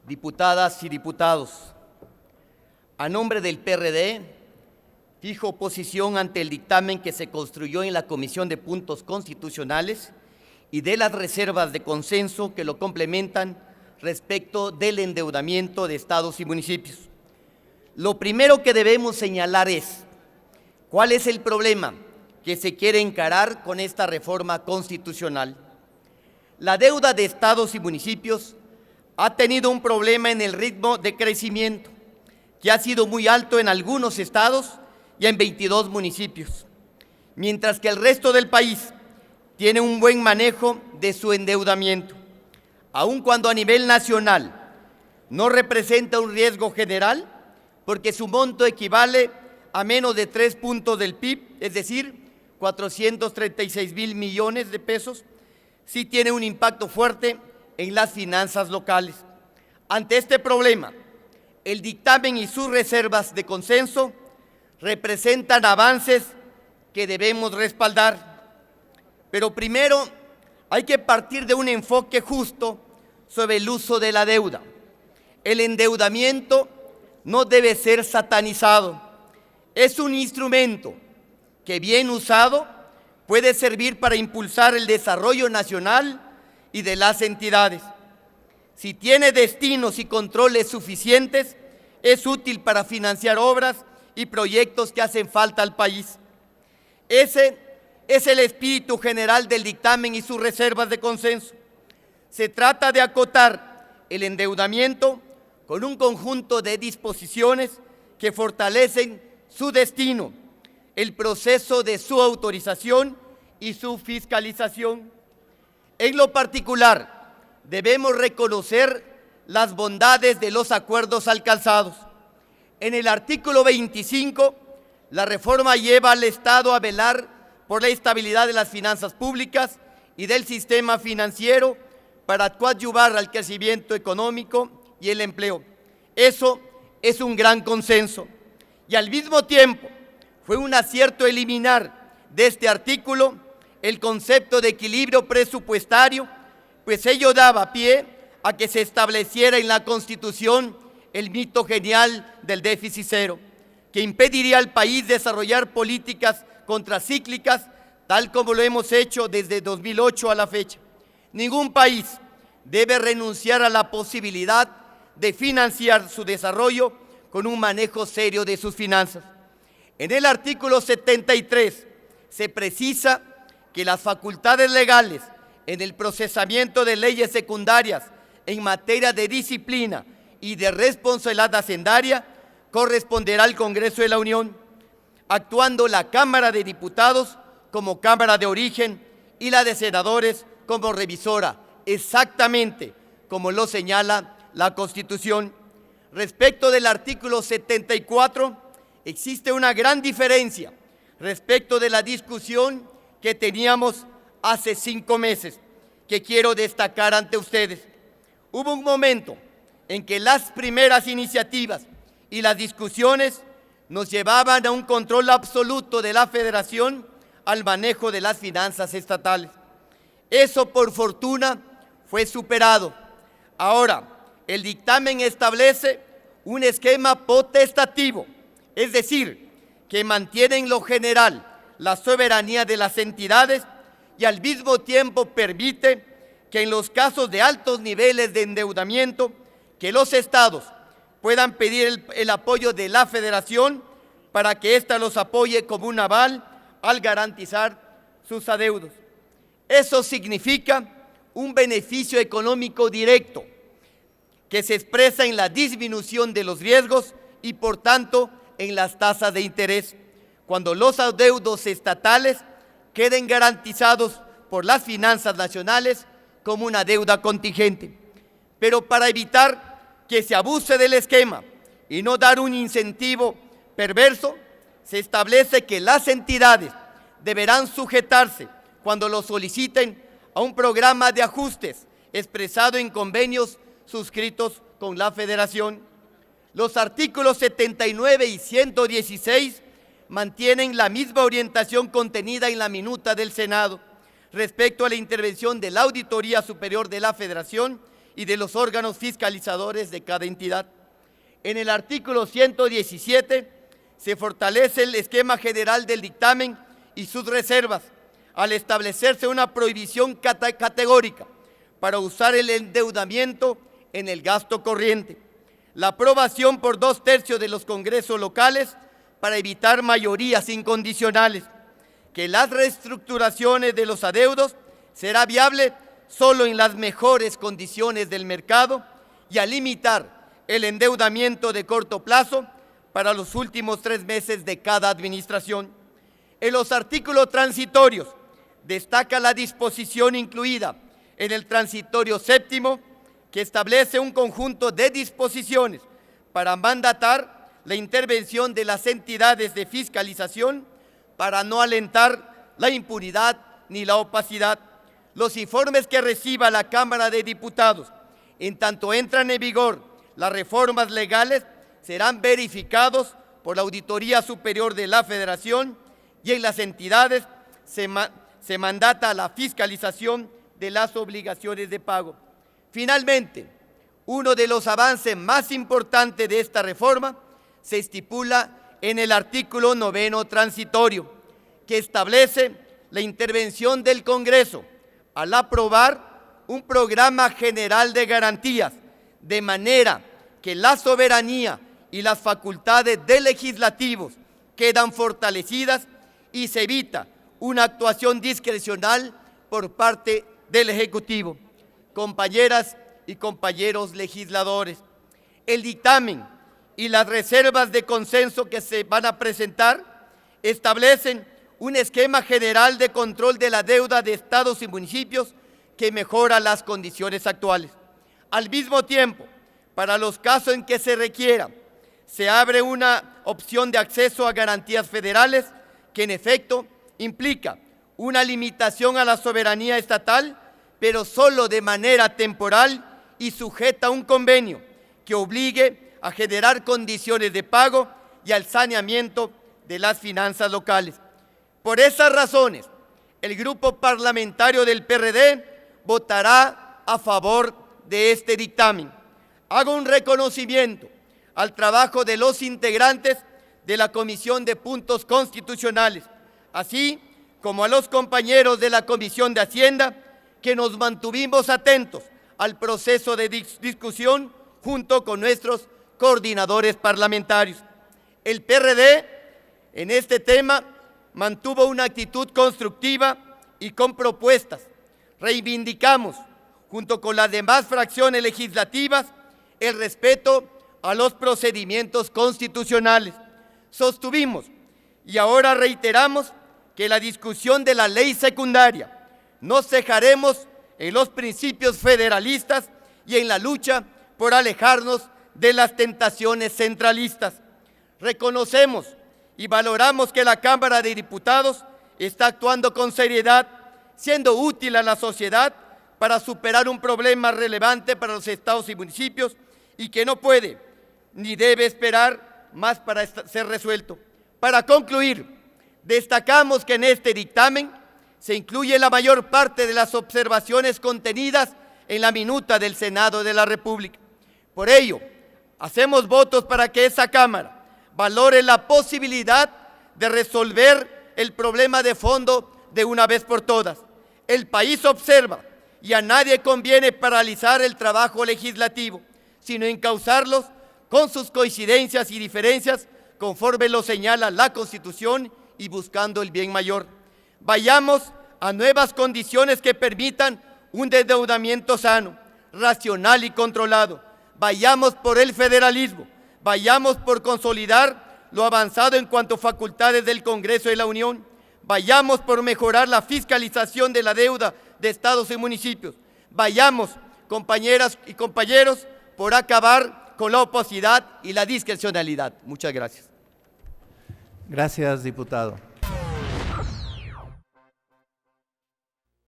Diputadas y diputados, a nombre del PRD, fijo posición ante el dictamen que se construyó en la Comisión de Puntos Constitucionales y de las reservas de consenso que lo complementan respecto del endeudamiento de estados y municipios. Lo primero que debemos señalar es cuál es el problema que se quiere encarar con esta reforma constitucional. La deuda de estados y municipios ha tenido un problema en el ritmo de crecimiento, que ha sido muy alto en algunos estados y en 22 municipios, mientras que el resto del país tiene un buen manejo de su endeudamiento, aun cuando a nivel nacional no representa un riesgo general, porque su monto equivale a menos de 3 puntos del PIB, es decir, 436,000 millones de pesos, sí tiene un impacto fuerte en las finanzas locales. Ante este problema, el dictamen y sus reservas de consenso representan avances que debemos respaldar. Pero primero hay que partir de un enfoque justo sobre el uso de la deuda. El endeudamiento no debe ser satanizado. Es un instrumento que, bien usado, puede servir para impulsar el desarrollo nacional y de las entidades. Si tiene destinos y controles suficientes, es útil para financiar obras y proyectos que hacen falta al país. Ese es el espíritu general del dictamen y sus reservas de consenso. Se trata de acotar el endeudamiento con un conjunto de disposiciones que fortalecen su destino, el proceso de su autorización y su fiscalización. En lo particular, debemos reconocer las bondades de los acuerdos alcanzados. En el artículo 25, la reforma lleva al Estado a velar por la estabilidad de las finanzas públicas y del sistema financiero para coadyuvar al crecimiento económico y el empleo. Eso es un gran consenso. Y al mismo tiempo, fue un acierto eliminar de este artículo el concepto de equilibrio presupuestario, pues ello daba pie a que se estableciera en la Constitución el mito genial del déficit cero, que impediría al país desarrollar políticas contracíclicas, tal como lo hemos hecho desde 2008 a la fecha. Ningún país debe renunciar a la posibilidad de financiar su desarrollo con un manejo serio de sus finanzas. En el artículo 73 se precisa que las facultades legales en el procesamiento de leyes secundarias en materia de disciplina y de responsabilidad hacendaria corresponderá al Congreso de la Unión, actuando la Cámara de Diputados como Cámara de origen y la de Senadores como revisora, exactamente como lo señala la Constitución. Respecto del artículo 74, existe una gran diferencia respecto de la discusión que teníamos hace 5 meses, que quiero destacar ante ustedes. Hubo un momento en que las primeras iniciativas y las discusiones nos llevaban a un control absoluto de la Federación al manejo de las finanzas estatales. Eso, por fortuna, fue superado. Ahora, el dictamen establece un esquema potestativo, es decir, que mantiene en lo general la soberanía de las entidades y al mismo tiempo permite que en los casos de altos niveles de endeudamiento, que los estados puedan pedir el apoyo de la Federación para que ésta los apoye como un aval al garantizar sus adeudos. Eso significa un beneficio económico directo que se expresa en la disminución de los riesgos y, por tanto, en las tasas de interés, cuando los adeudos estatales queden garantizados por las finanzas nacionales como una deuda contingente. Pero para evitar que se abuse del esquema y no dar un incentivo perverso, se establece que las entidades deberán sujetarse, cuando lo soliciten, a un programa de ajustes expresado en convenios suscritos con la Federación. Los artículos 79 y 116 mantienen la misma orientación contenida en la minuta del Senado respecto a la intervención de la Auditoría Superior de la Federación y de los órganos fiscalizadores de cada entidad. En el artículo 117 se fortalece el esquema general del dictamen y sus reservas, al establecerse una prohibición categórica para usar el endeudamiento en el gasto corriente, la aprobación por 2/3 de los congresos locales para evitar mayorías incondicionales, que las reestructuraciones de los adeudos será viable solo en las mejores condiciones del mercado y a limitar el endeudamiento de corto plazo para los últimos 3 meses de cada administración. En los artículos transitorios destaca la disposición incluida en el transitorio séptimo que establece un conjunto de disposiciones para mandatar la intervención de las entidades de fiscalización para no alentar la impunidad ni la opacidad. Los informes que reciba la Cámara de Diputados, en tanto entran en vigor las reformas legales, serán verificados por la Auditoría Superior de la Federación y en las entidades se mandata la fiscalización de las obligaciones de pago. Finalmente, uno de los avances más importantes de esta reforma se estipula en el artículo 9 transitorio, que establece la intervención del Congreso al aprobar un programa general de garantías, de manera que la soberanía y las facultades del legislativo quedan fortalecidas y se evita una actuación discrecional por parte del Ejecutivo. Compañeras y compañeros legisladores, el dictamen y las reservas de consenso que se van a presentar establecen un esquema general de control de la deuda de estados y municipios que mejora las condiciones actuales. Al mismo tiempo, para los casos en que se requiera, se abre una opción de acceso a garantías federales que en efecto implica una limitación a la soberanía estatal, pero solo de manera temporal y sujeta a un convenio que obligue a generar condiciones de pago y al saneamiento de las finanzas locales. Por esas razones, el Grupo Parlamentario del PRD votará a favor de este dictamen. Hago un reconocimiento al trabajo de los integrantes de la Comisión de Puntos Constitucionales, así como a los compañeros de la Comisión de Hacienda, que nos mantuvimos atentos al proceso de discusión junto con nuestros coordinadores parlamentarios. El PRD en este tema mantuvo una actitud constructiva y con propuestas. Reivindicamos, junto con las demás fracciones legislativas, el respeto a los procedimientos constitucionales. Sostuvimos y ahora reiteramos que la discusión de la ley secundaria nos cejaremos en los principios federalistas y en la lucha por alejarnos de las tentaciones centralistas. Reconocemos y valoramos que la Cámara de Diputados está actuando con seriedad, siendo útil a la sociedad para superar un problema relevante para los estados y municipios y que no puede ni debe esperar más para ser resuelto. Para concluir, destacamos que en este dictamen se incluye la mayor parte de las observaciones contenidas en la minuta del Senado de la República. Por ello, hacemos votos para que esa Cámara valore la posibilidad de resolver el problema de fondo de una vez por todas. El país observa y a nadie conviene paralizar el trabajo legislativo, sino encauzarlos con sus coincidencias y diferencias conforme lo señala la Constitución y buscando el bien mayor. Vayamos a nuevas condiciones que permitan un endeudamiento sano, racional y controlado. Vayamos por el federalismo, vayamos por consolidar lo avanzado en cuanto a facultades del Congreso de la Unión, vayamos por mejorar la fiscalización de la deuda de estados y municipios, vayamos, compañeras y compañeros, por acabar con la opacidad y la discrecionalidad. Muchas gracias. Gracias, diputado.